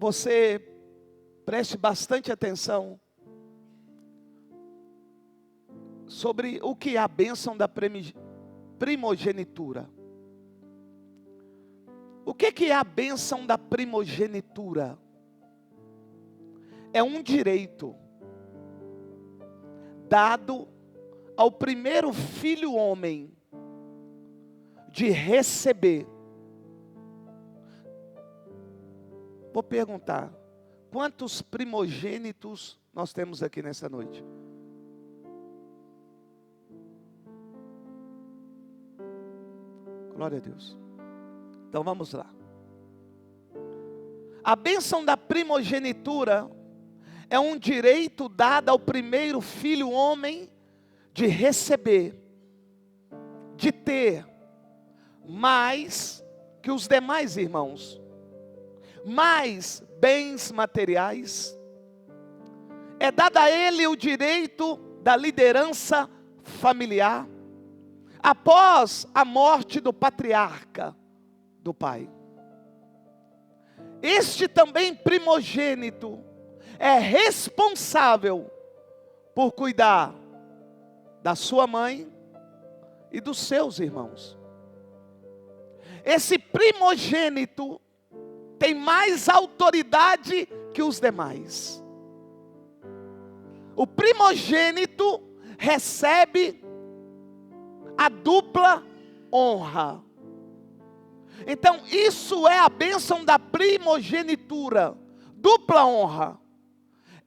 você preste bastante atenção sobre o que é a bênção da primogenitura. O que é a bênção da primogenitura? É um direito dado ao primeiro filho homem de receber. Vou perguntar, quantos primogênitos nós temos aqui nessa noite? Glória a Deus. Então vamos lá. A bênção da primogenitura é um direito dado ao primeiro filho homem de receber, de ter mais que os demais irmãos, mais bens materiais. É dado a ele o direito da liderança familiar, após a morte do patriarca, do pai. Este também primogênito é responsável por cuidar da sua mãe e dos seus irmãos. Esse primogênito tem mais autoridade que os demais. O primogênito recebe a dupla honra. Então isso é a bênção da primogenitura, dupla honra.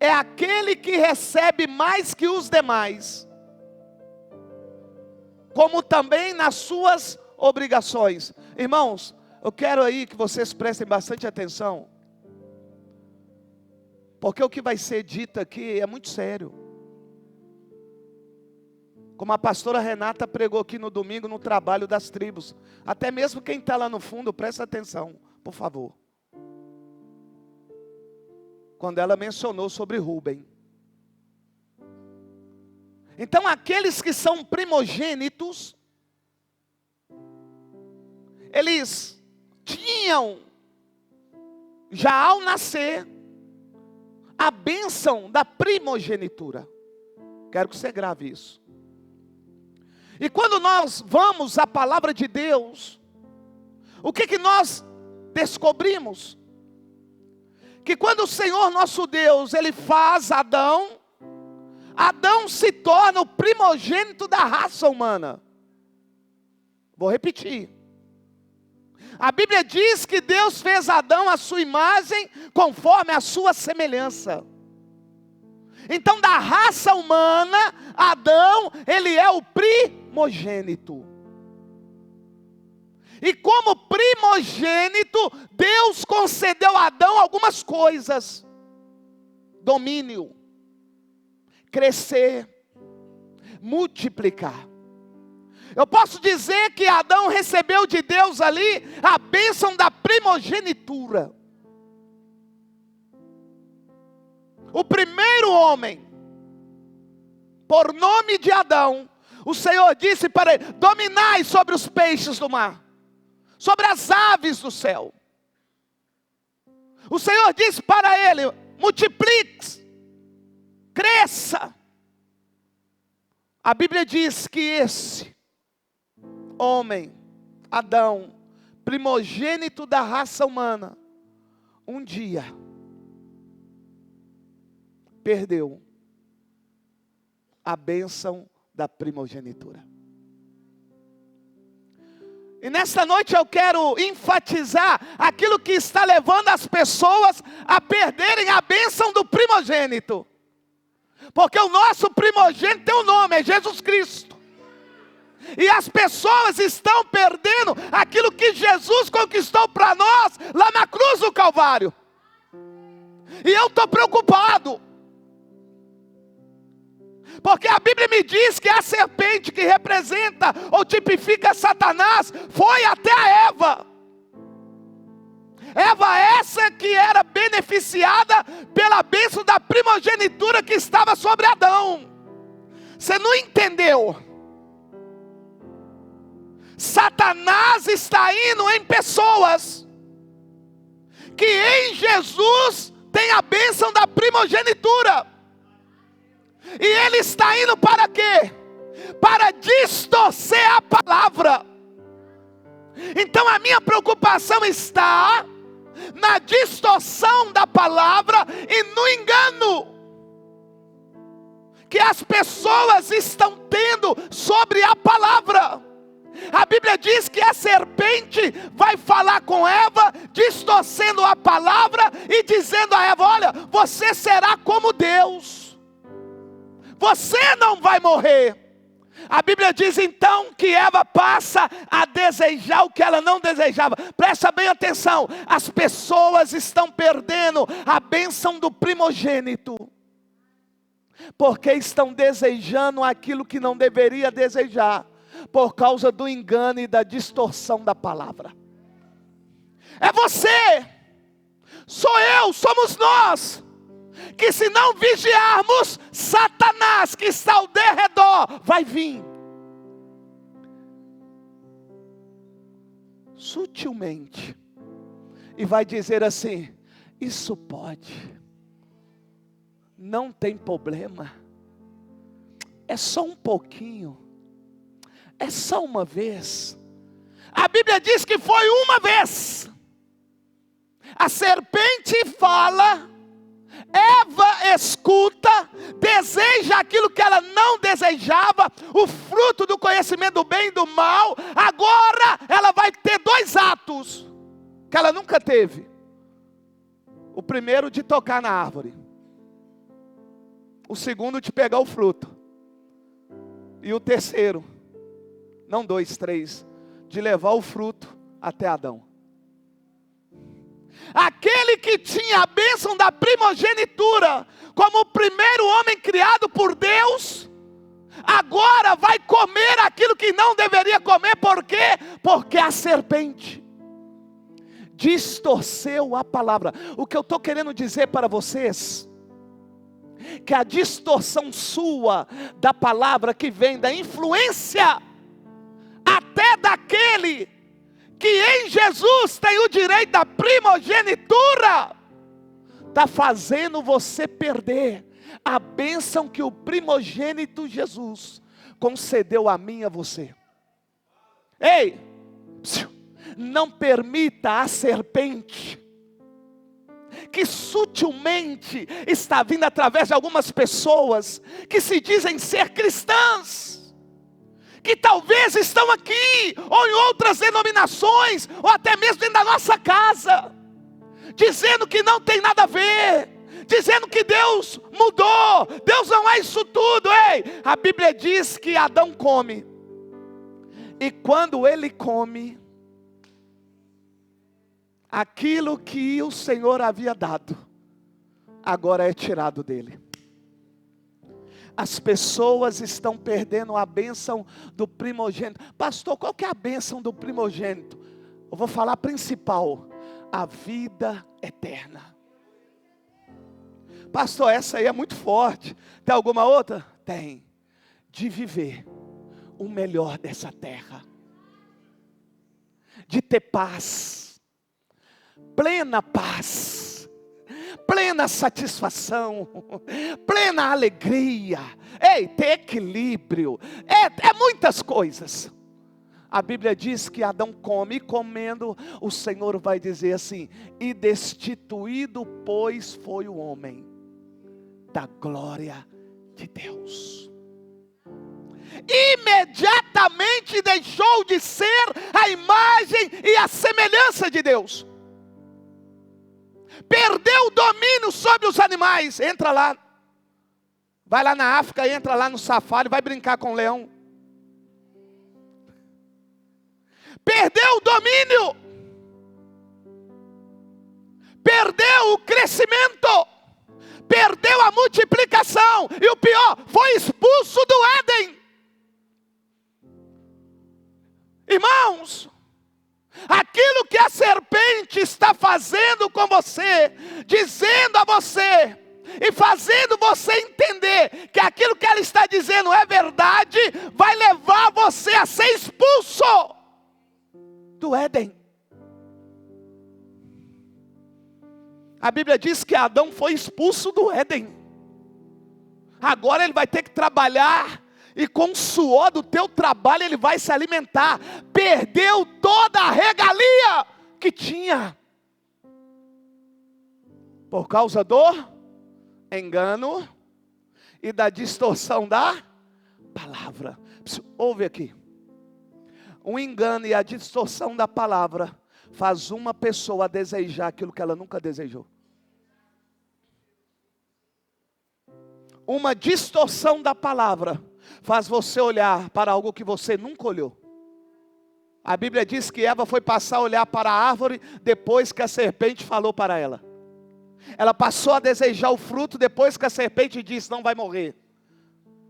É aquele que recebe mais que os demais, como também nas suas obrigações. Irmãos, eu quero aí que vocês prestem bastante atenção, porque o que vai ser dito aqui é muito sério. Como a pastora Renata pregou aqui no domingo, no trabalho das tribos. Até mesmo quem está lá no fundo, presta atenção, por favor. Quando ela mencionou sobre Rúben. Então aqueles que são primogênitos, eles tinham, já ao nascer, a bênção da primogenitura. Quero que você grave isso. E quando nós vamos à palavra de Deus, o que nós descobrimos? Que quando o Senhor nosso Deus, Ele faz Adão, Adão se torna o primogênito da raça humana. Vou repetir. A Bíblia diz que Deus fez Adão à sua imagem, conforme a sua semelhança. Então da raça humana, Adão, ele é o primogênito. E como primogênito, Deus concedeu a Adão algumas coisas. Domínio, crescer, multiplicar. Eu posso dizer que Adão recebeu de Deus ali a bênção da primogenitura. O primeiro homem, por nome de Adão, o Senhor disse para ele: dominai sobre os peixes do mar, sobre as aves do céu. O Senhor disse para ele: multiplique, cresça. A Bíblia diz que esse homem, Adão, primogênito da raça humana, um dia perdeu a bênção da primogenitura. E nesta noite eu quero enfatizar aquilo que está levando as pessoas a perderem a bênção do primogênito. Porque o nosso primogênito tem um nome, é Jesus Cristo. E as pessoas estão perdendo aquilo que Jesus conquistou para nós lá na cruz do Calvário. E eu estou preocupado. Porque a Bíblia me diz que a serpente que representa ou tipifica Satanás foi até a Eva. Eva essa que era beneficiada pela bênção da primogenitura que estava sobre Adão. Você não entendeu? Satanás está indo em pessoas que em Jesus tem a bênção da primogenitura. E ele está indo para quê? Para distorcer a palavra. Então a minha preocupação está na distorção da palavra e no engano que as pessoas estão tendo sobre a palavra. A Bíblia diz que a serpente vai falar com Eva, distorcendo a palavra e dizendo a Eva: olha, você será como Deus, você não vai morrer. A Bíblia diz então que Eva passa a desejar o que ela não desejava. Presta bem atenção, as pessoas estão perdendo a bênção do primogênito, porque estão desejando aquilo que não deveria desejar, por causa do engano e da distorção da palavra. É você, sou eu, somos nós, que se não vigiarmos, Satanás que está ao derredor vai vir sutilmente e vai dizer assim: isso pode, não tem problema, é só um pouquinho, é só uma vez. A Bíblia diz que foi uma vez. A serpente fala, Eva escuta, deseja aquilo que ela não desejava, o fruto do conhecimento do bem e do mal. Agora ela vai ter dois atos que ela nunca teve. O primeiro de tocar na árvore, o segundo de pegar o fruto, e o terceiro, não dois, três, de levar o fruto até Adão. Aquele que tinha a bênção da primogenitura, como o primeiro homem criado por Deus, agora vai comer aquilo que não deveria comer. Por quê? Porque a serpente distorceu a palavra. O que eu estou querendo dizer para vocês, que a distorção sua da palavra, que vem da influência até daquele que em Jesus tem o direito da primogenitura, está fazendo você perder a bênção que o primogênito Jesus concedeu a mim e a você. Ei, não permita a serpente, que sutilmente está vindo através de algumas pessoas que se dizem ser cristãs, que talvez estão aqui, ou em outras denominações, ou até mesmo dentro da nossa casa, dizendo que não tem nada a ver, dizendo que Deus mudou, Deus não é isso tudo. Ei, a Bíblia diz que Adão come, e quando ele come, aquilo que o Senhor havia dado, agora é tirado dele. As pessoas estão perdendo a bênção do primogênito. Pastor, qual que é a bênção do primogênito? Eu vou falar a principal: a vida eterna. Pastor, essa aí é muito forte. Tem alguma outra? Tem. De viver o melhor dessa terra, de ter paz, plena paz, plena satisfação, plena alegria, ter equilíbrio, é muitas coisas. A Bíblia diz que Adão come, e comendo, o Senhor vai dizer assim: e destituído, pois, foi o homem da glória de Deus. Imediatamente deixou de ser a imagem e a semelhança de Deus. Perdeu o domínio sobre os animais. Entra lá, vai lá na África, entra lá no safari, vai brincar com o leão. Perdeu o domínio, perdeu o crescimento, perdeu a multiplicação, e o pior, foi expulso do Éden. Irmãos, aquilo que a serpente está fazendo com você, dizendo a você, e fazendo você entender que aquilo que ela está dizendo é verdade, vai levar você a ser expulso do Éden. A Bíblia diz que Adão foi expulso do Éden. Agora ele vai ter que trabalhar, e com o suor do teu trabalho ele vai se alimentar. Perdeu toda a regalia que tinha, por causa do engano e da distorção da palavra. Ouve aqui. O engano e a distorção da palavra faz uma pessoa desejar aquilo que ela nunca desejou. Uma distorção da palavra faz você olhar para algo que você nunca olhou. A Bíblia diz que Eva foi passar a olhar para a árvore depois que a serpente falou para ela. Ela passou a desejar o fruto depois que a serpente disse: não vai morrer.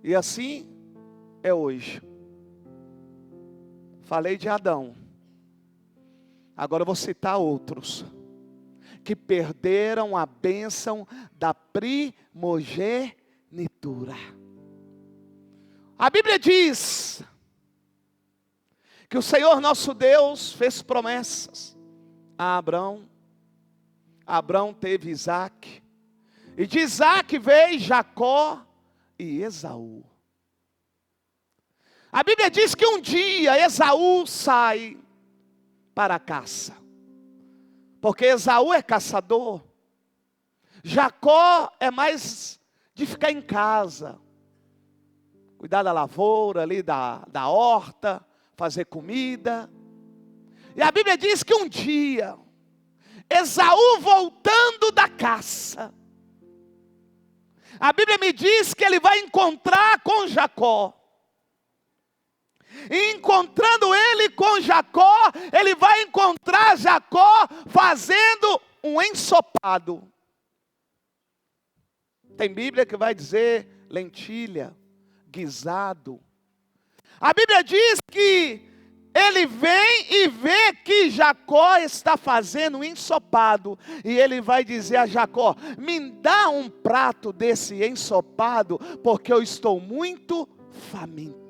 E assim é hoje. Falei de Adão. Agora eu vou citar outros que perderam a bênção da primogenitura. A Bíblia diz que o Senhor nosso Deus fez promessas a Abrão. Abrão teve Isaac, e de Isaac veio Jacó e Esaú. A Bíblia diz que um dia Esaú sai para a caça, porque Esaú é caçador. Jacó é mais de ficar em casa, cuidar da lavoura ali, da horta, fazer comida. E a Bíblia diz que um dia Esaú voltando da caça, a Bíblia me diz que ele vai encontrar com Jacó. E encontrando ele com Jacó, ele vai encontrar Jacó fazendo um ensopado. Tem Bíblia que vai dizer lentilha, guisado. A Bíblia diz que ele vem e vê que Jacó está fazendo um ensopado. E ele vai dizer a Jacó: me dá um prato desse ensopado, porque eu estou muito faminto.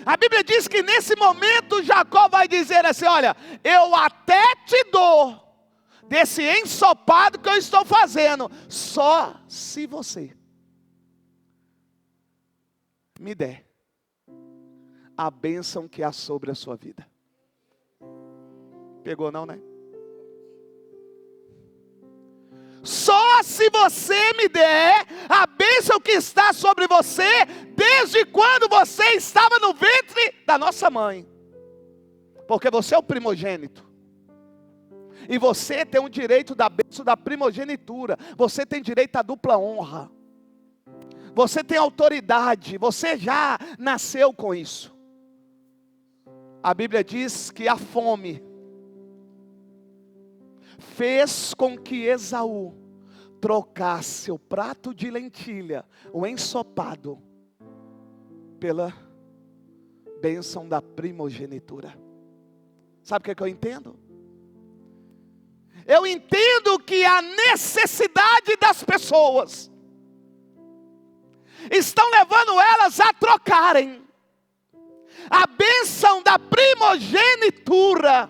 A Bíblia diz que nesse momento Jacó vai dizer assim: olha, eu até te dou desse ensopado que eu estou fazendo, só se você me der a bênção que há sobre a sua vida. Pegou não, né? Só se você me der a bênção que está sobre você, desde quando você estava no ventre da nossa mãe. Porque você é o primogênito. E você tem o direito da bênção da primogenitura. Você tem direito à dupla honra. Você tem autoridade. Você já nasceu com isso. A Bíblia diz que a fome fez com que Esaú trocasse o prato de lentilha, o ensopado, pela bênção da primogenitura. Sabe o que eu entendo? Eu entendo que a necessidade das pessoas estão levando elas a trocarem a bênção da primogenitura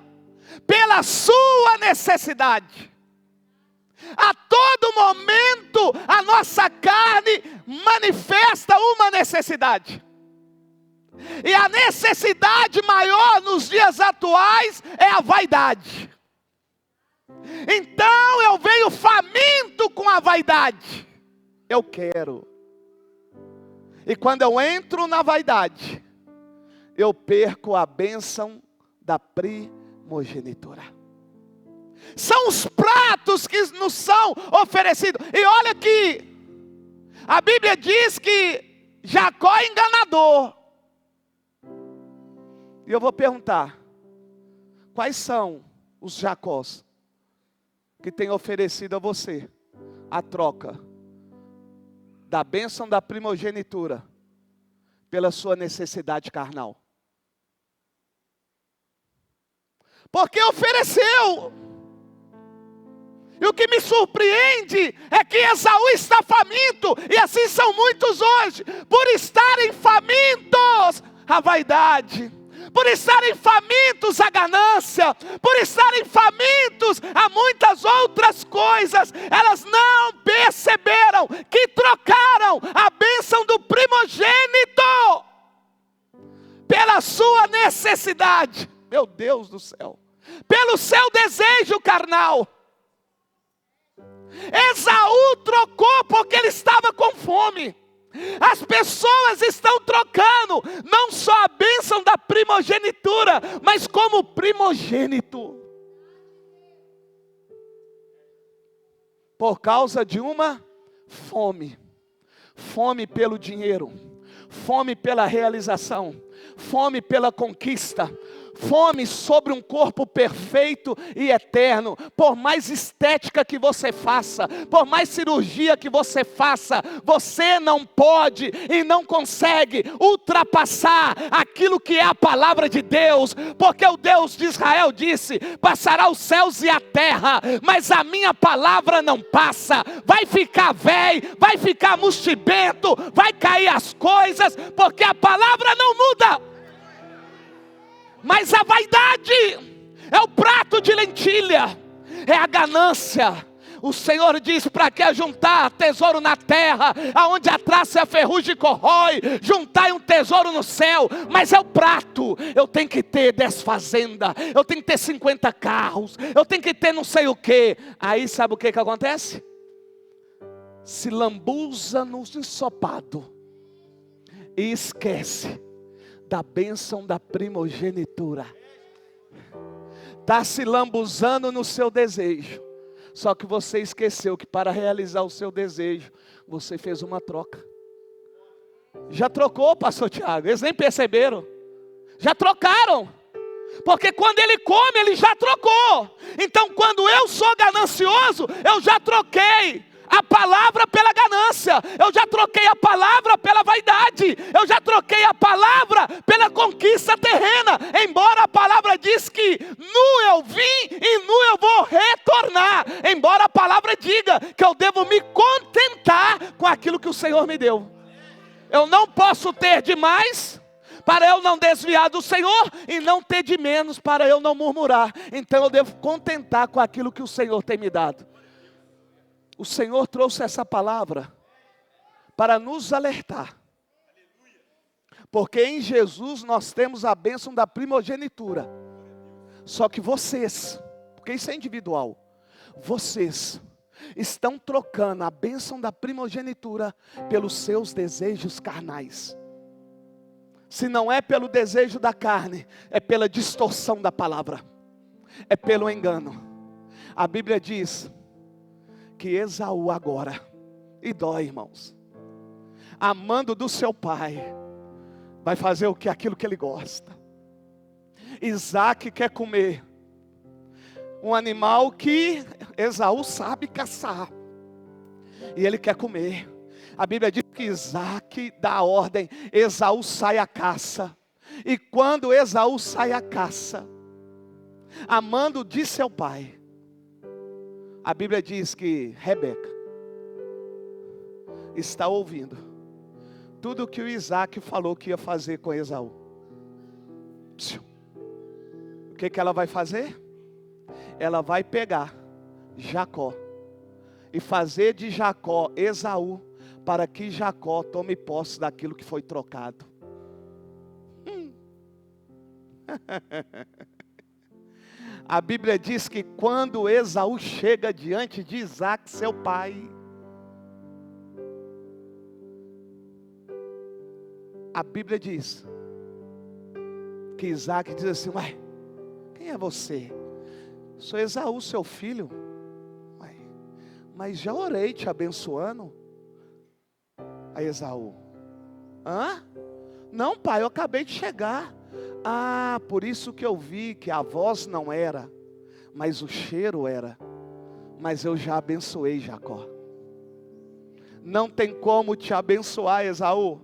pela sua necessidade. A todo momento a nossa carne manifesta uma necessidade. E a necessidade maior nos dias atuais é a vaidade. Então eu venho faminto com a vaidade. Eu quero. E quando eu entro na vaidade, eu perco a bênção da primogenitura. São os pratos que nos são oferecidos. E olha que a Bíblia diz que Jacó é enganador. E eu vou perguntar: quais são os Jacós que têm oferecido a você a troca da bênção da primogenitura pela sua necessidade carnal? Porque ofereceu. E o que me surpreende é que Esaú está faminto, e assim são muitos hoje, por estarem famintos. A vaidade, por estarem famintos à ganância, por estarem famintos a muitas outras coisas, elas não perceberam que trocaram a bênção do primogênito pela sua necessidade, meu Deus do céu, pelo seu desejo carnal. Esaú trocou porque ele estava com fome. As pessoas estão trocando não só a bênção da primogenitura, mas como primogênito, por causa de uma fome. Fome pelo dinheiro, fome pela realização, fome pela conquista, fome sobre um corpo perfeito e eterno. Por mais estética que você faça, por mais cirurgia que você faça, você não pode e não consegue ultrapassar aquilo que é a palavra de Deus, porque o Deus de Israel disse: passará os céus e a terra, mas a minha palavra não passa. Vai ficar velho, vai ficar mustibento, vai cair as coisas, porque a palavra não muda. Mas a vaidade é o prato de lentilha, é a ganância. O Senhor diz: para que ajuntar tesouro na terra, aonde a traça e a ferrugem corrói, juntai um tesouro no céu. Mas é o prato. Eu tenho que ter 10 fazendas, eu tenho que ter 50 carros, eu tenho que ter não sei o que. Aí sabe o que acontece? Se lambuza no ensopado e esquece da bênção da primogenitura. Está se lambuzando no seu desejo. Só que você esqueceu que para realizar o seu desejo, você fez uma troca. Já trocou, pastor Tiago? Eles nem perceberam. Já trocaram. Porque quando ele come, ele já trocou. Então quando eu sou ganancioso, eu já troquei a palavra pela ganância, eu já troquei a palavra pela vaidade, eu já troquei a palavra pela conquista terrena. Embora a palavra diz que nu eu vim e nu eu vou retornar, embora a palavra diga que eu devo me contentar com aquilo que o Senhor me deu. Eu não posso ter demais para eu não desviar do Senhor, e não ter de menos para eu não murmurar. Então eu devo contentar com aquilo que o Senhor tem me dado. O Senhor trouxe essa palavra para nos alertar. Porque em Jesus nós temos a bênção da primogenitura. Só que vocês, porque isso é individual, vocês estão trocando a bênção da primogenitura pelos seus desejos carnais. Se não é pelo desejo da carne, é pela distorção da palavra, é pelo engano. A Bíblia diz que Esaú agora, e dói, irmãos, amando do seu pai, vai fazer o que? Aquilo que ele gosta. Isaac quer comer um animal que Esaú sabe caçar, e ele quer comer. A Bíblia diz que Isaac dá a ordem, Esaú sai à caça. E quando Esaú sai à caça, amando de seu pai, a Bíblia diz que Rebeca está ouvindo tudo o que o Isaac falou que ia fazer com Esaú. O que ela vai fazer? Ela vai pegar Jacó e fazer de Jacó Esaú, para que Jacó tome posse daquilo que foi trocado. A Bíblia diz que quando Esaú chega diante de Isaac, seu pai, a Bíblia diz que Isaac diz assim: uai, quem é você? Sou Esaú, seu filho. Uai, mas já orei te abençoando. A Esaú: hã? Não, pai, eu acabei de chegar. Ah, por isso que eu vi que a voz não era, mas o cheiro era. Mas eu já abençoei Jacó. Não tem como te abençoar, Esaú.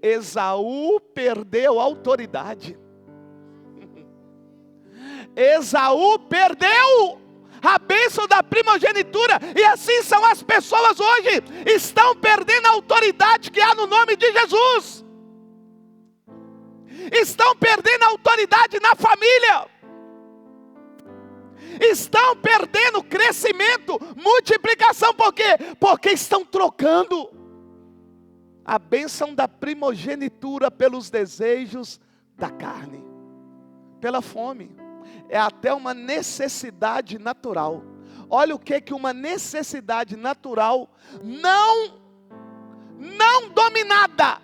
Esaú perdeu a autoridade. Esaú perdeu a bênção da primogenitura. E assim são as pessoas hoje. Estão perdendo a autoridade que há no nome de Jesus. estão perdendo a autoridade na família, estão perdendo crescimento, multiplicação. Por quê? Porque estão trocando a bênção da primogenitura pelos desejos da carne, pela fome. É até uma necessidade natural. Olha o que uma necessidade natural não dominada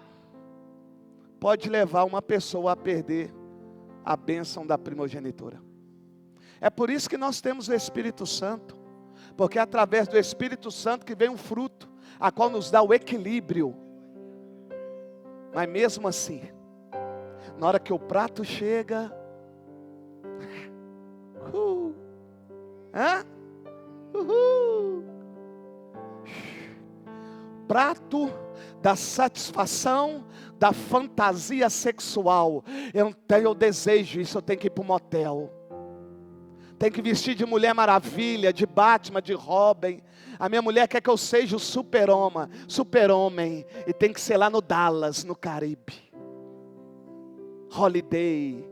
pode levar uma pessoa a perder a bênção da primogenitura. É por isso que nós temos o Espírito Santo, porque é através do Espírito Santo que vem um fruto, a qual nos dá o equilíbrio. Mas mesmo assim, na hora que o prato chega, prato da satisfação, da fantasia sexual. Eu desejo isso, eu tenho que ir para o motel. Tenho que vestir de Mulher Maravilha, de Batman, de Robin. A minha mulher quer que eu seja o super-homem. E tem que ser lá no Dallas, no Caribe. Holiday.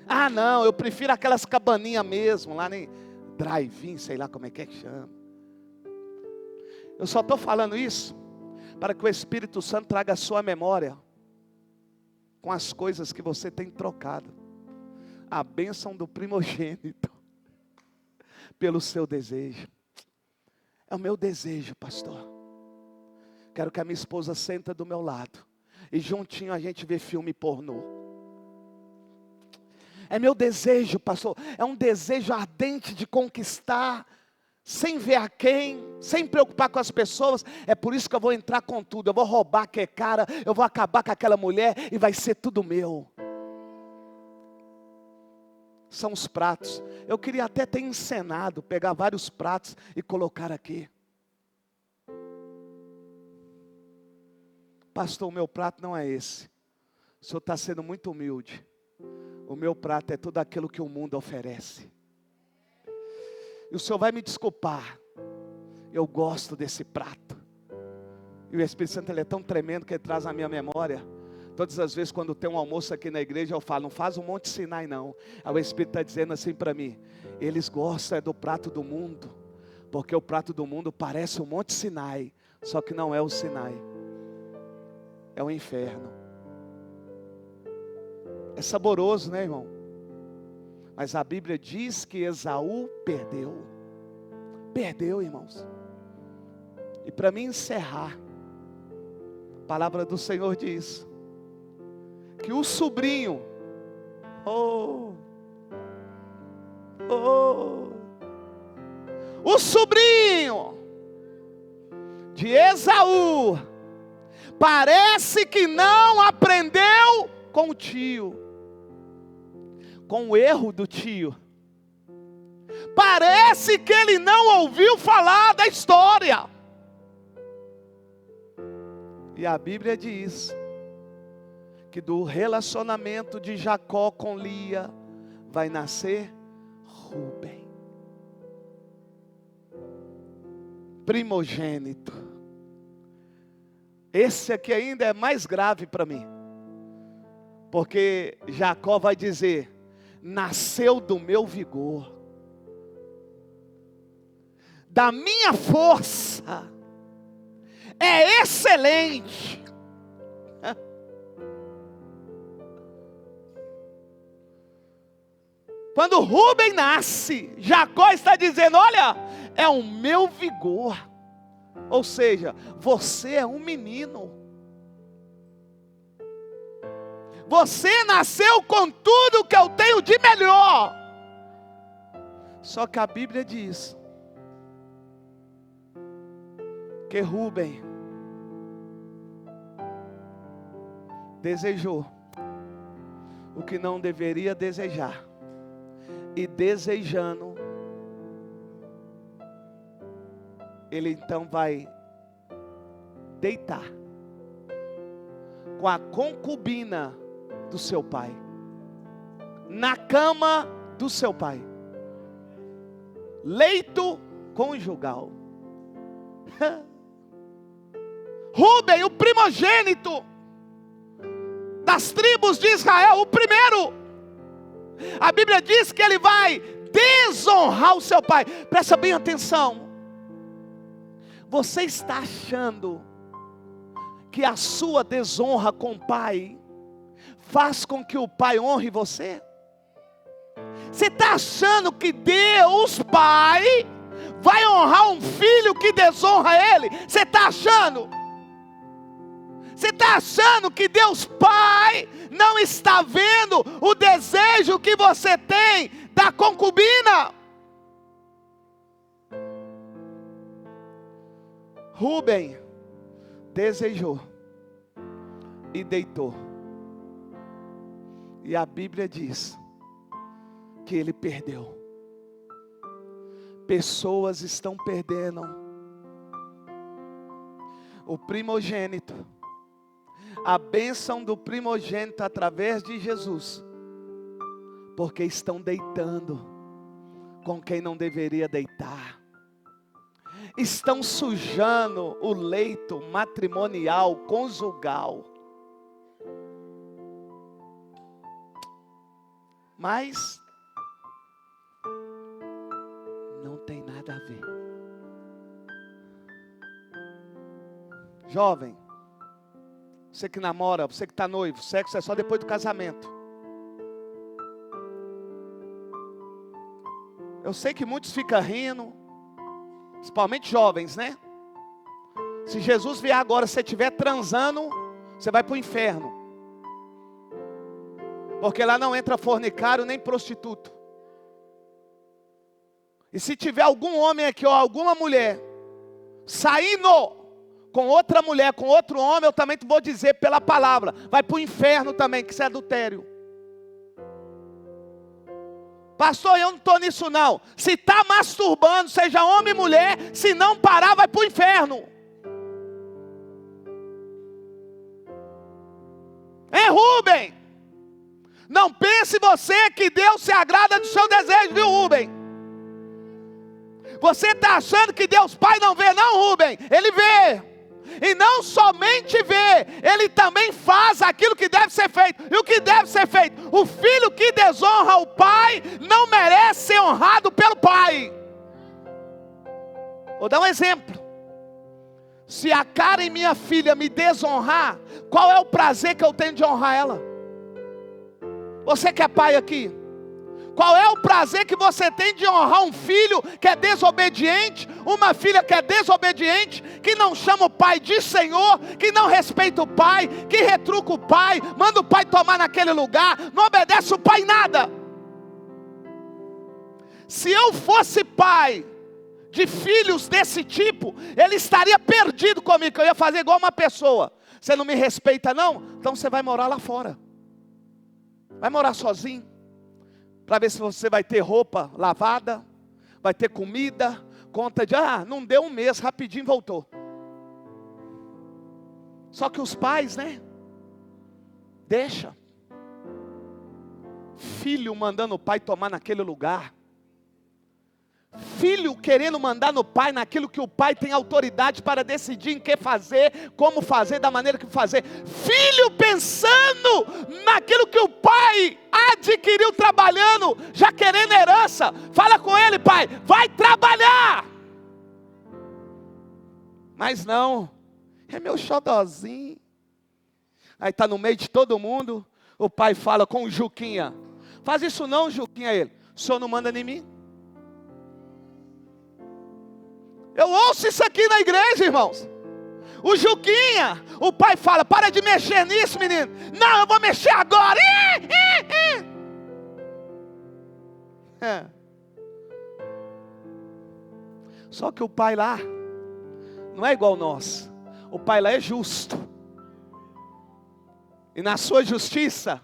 Ah não, eu prefiro aquelas cabaninhas mesmo, lá em drive-in, sei lá como é que chama. Eu só estou falando isso para que o Espírito Santo traga a sua memória com as coisas que você tem trocado. A bênção do primogênito pelo seu desejo. É o meu desejo, pastor. Quero que a minha esposa senta do meu lado e juntinho a gente vê filme pornô. É meu desejo, pastor. É um desejo ardente de conquistar, sem ver a quem, sem preocupar com as pessoas. É por isso que eu vou entrar com tudo. Eu vou roubar aquele cara, eu vou acabar com aquela mulher e vai ser tudo meu. São os pratos. Eu queria até ter encenado, pegar vários pratos e colocar aqui. Pastor, o meu prato não é esse. O senhor está sendo muito humilde. O meu prato é tudo aquilo que o mundo oferece. E o senhor vai me desculpar. Eu gosto desse prato. E o Espírito Santo ele é tão tremendo que ele traz na minha memória. Todas as vezes quando tem um almoço aqui na igreja, eu falo, não faz um Monte Sinai não. Aí o Espírito está dizendo assim para mim, eles gostam do prato do mundo, porque o prato do mundo parece o Monte Sinai, só que não é o Sinai, é o inferno. É saboroso, né, irmão? Mas a Bíblia diz que Esaú perdeu. Perdeu, irmãos. E para mim encerrar, a palavra do Senhor diz que o sobrinho, o sobrinho de Esaú, parece que não aprendeu com o tio, com o erro do tio. Parece que ele não ouviu falar da história. E a Bíblia diz que do relacionamento de Jacó com Lia vai nascer Rúben, primogênito. Esse aqui ainda é mais grave para mim, porque Jacó vai dizer, nasceu do meu vigor, da minha força, é excelente. Quando Rúben nasce, Jacó está dizendo, olha, é o meu vigor. Ou seja, você é um menino. Você nasceu com tudo que eu tenho de melhor. Só que a Bíblia diz que Rúben desejou o que não deveria desejar. E desejando, ele então vai deitar com a concubina do seu pai, na cama do seu pai, leito conjugal. Rúben, o primogênito, das tribos de Israel, o primeiro. A Bíblia diz que ele vai desonrar o seu pai. Presta bem atenção. Você está achando que a sua desonra com o pai faz com que o pai honre você? Você está achando que Deus Pai vai honrar um filho que desonra ele? Você está achando? Você está achando que Deus Pai não está vendo o desejo que você tem da concubina? Rúben desejou e deitou. E a Bíblia diz que ele perdeu. Pessoas estão perdendo o primogênito, a bênção do primogênito através de Jesus, porque estão deitando com quem não deveria deitar. Estão sujando o leito matrimonial, conjugal. Mas não tem nada a ver. Jovem, você que namora, você que está noivo, sexo é só depois do casamento. Eu sei que muitos ficam rindo, principalmente jovens, né? Se Jesus vier agora, se você estiver transando, você vai para o inferno. Porque lá não entra fornicário nem prostituto. E se tiver algum homem aqui ou alguma mulher saindo com outra mulher, com outro homem, eu também vou dizer pela palavra, vai para o inferno também, que isso é adultério. Pastor, eu não estou nisso não. Se está masturbando, seja homem ou mulher, se não parar, vai para o inferno. Rúben, não pense você que Deus se agrada do seu desejo, viu, Rúben? Você está achando que Deus Pai não vê, não, Rúben? Ele vê. E não somente vê, Ele também faz aquilo que deve ser feito. E o que deve ser feito? O filho que desonra o pai não merece ser honrado pelo pai. Vou dar um exemplo. Se a Karen, minha filha, me desonrar, qual é o prazer que eu tenho de honrar ela? Você que é pai aqui, qual é o prazer que você tem de honrar um filho que é desobediente, uma filha que é desobediente, que não chama o pai de Senhor, que não respeita o pai, que retruca o pai, manda o pai tomar naquele lugar, não obedece o pai em nada? Se eu fosse pai de filhos desse tipo, ele estaria perdido comigo, eu ia fazer igual uma pessoa. Você não me respeita não? Então você vai morar lá fora. Vai morar sozinho. Para ver se você vai ter roupa lavada, vai ter comida, conta de, não deu um mês, rapidinho voltou. Só que os pais, né? Deixa. Filho mandando o pai tomar naquele lugar. Filho querendo mandar no pai naquilo que o pai tem autoridade para decidir em que fazer, como fazer, da maneira que fazer. Filho pensando naquilo que o pai adquiriu trabalhando, já querendo herança. Fala com ele, pai, vai trabalhar. Mas não, é meu xodózinho. Aí está no meio de todo mundo, o pai fala com o Juquinha. Faz isso não, Juquinha, ele. O senhor não manda em mim? Eu ouço isso aqui na igreja, irmãos. O Juquinha, o pai fala, para de mexer nisso, menino. Não, eu vou mexer agora. Só que o pai lá não é igual nós. O pai lá é justo. E na sua justiça,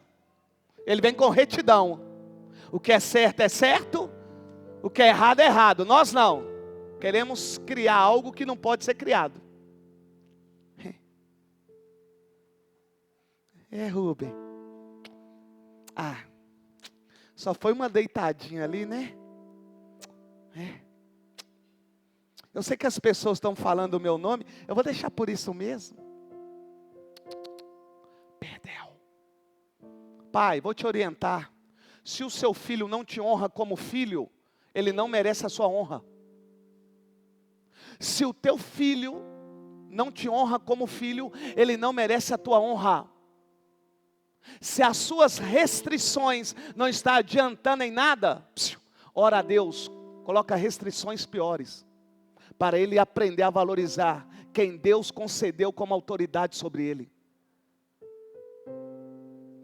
ele vem com retidão. O que é certo, o que é errado. Nós não. Queremos criar algo que não pode ser criado. Rúben. Só foi uma deitadinha ali, né? Eu sei que as pessoas estão falando o meu nome. Eu vou deixar por isso mesmo. Perdeu. Pai, vou te orientar. Se o seu filho não te honra como filho, ele não merece a sua honra. Se o teu filho não te honra como filho, ele não merece a tua honra. Se as suas restrições não estão adiantando em nada, ora a Deus, coloca restrições piores, para ele aprender a valorizar quem Deus concedeu como autoridade sobre ele.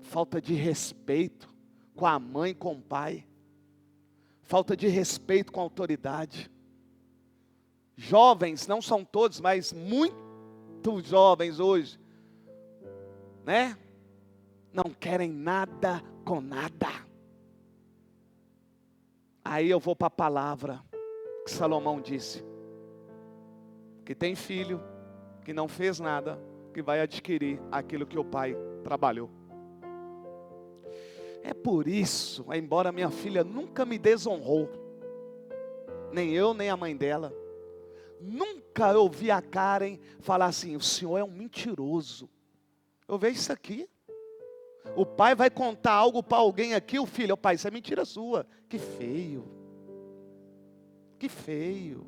Falta de respeito com a mãe, com o pai. Falta de respeito com a autoridade. Jovens, não são todos, mas muitos jovens hoje, né? Não querem nada com nada. Aí eu vou para a palavra que Salomão disse. Que tem filho, que não fez nada, que vai adquirir aquilo que o pai trabalhou. É por isso, embora minha filha nunca me desonrou, nem eu, nem a mãe dela, nunca eu ouvi a Karen falar assim, o senhor é um mentiroso. Eu vejo isso aqui. O pai vai contar algo para alguém aqui, o filho, pai, isso é mentira sua. Que feio. Que feio.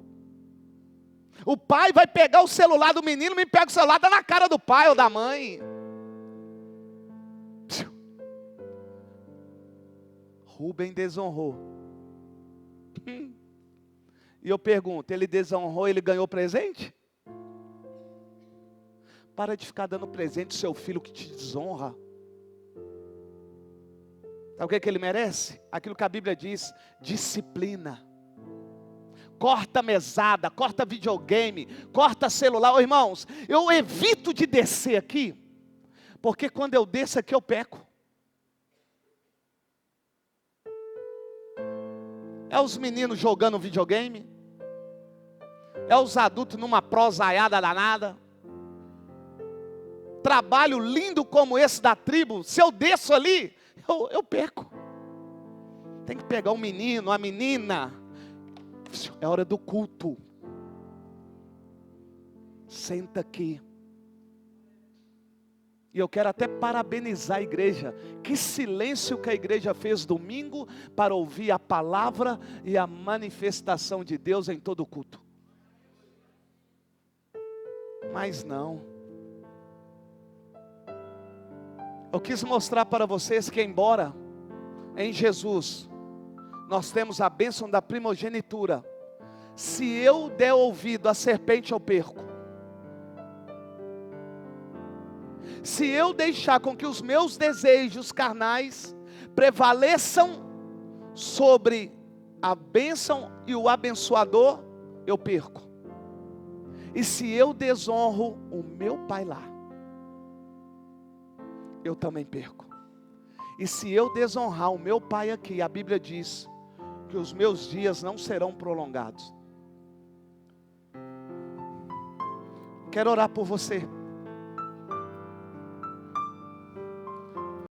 O pai vai pegar o celular do menino, me pega o celular, dá na cara do pai ou da mãe. Rubem desonrou. E eu pergunto, ele desonrou, ele ganhou presente? Para de ficar dando presente ao seu filho que te desonra. Sabe o que ele merece? Aquilo que a Bíblia diz, disciplina. Corta mesada, corta videogame, corta celular. Irmãos, eu evito de descer aqui, porque quando eu desço aqui eu peco. É os meninos jogando videogame, é os adultos numa prosaiada danada. Trabalho lindo como esse da tribo, se eu desço ali, eu perco. Tem que pegar um menino, uma menina. É hora do culto. Senta aqui. E eu quero até parabenizar a igreja. Que silêncio que a igreja fez domingo para ouvir a palavra e a manifestação de Deus em todo o culto. Mas não. Eu quis mostrar para vocês que embora em Jesus nós temos a bênção da primogenitura, se eu der ouvido à serpente eu perco. Se eu deixar com que os meus desejos carnais prevaleçam sobre a bênção e o abençoador, eu perco. E se eu desonro o meu pai lá, eu também perco. E se eu desonrar o meu pai aqui, a Bíblia diz que os meus dias não serão prolongados. Quero orar por você.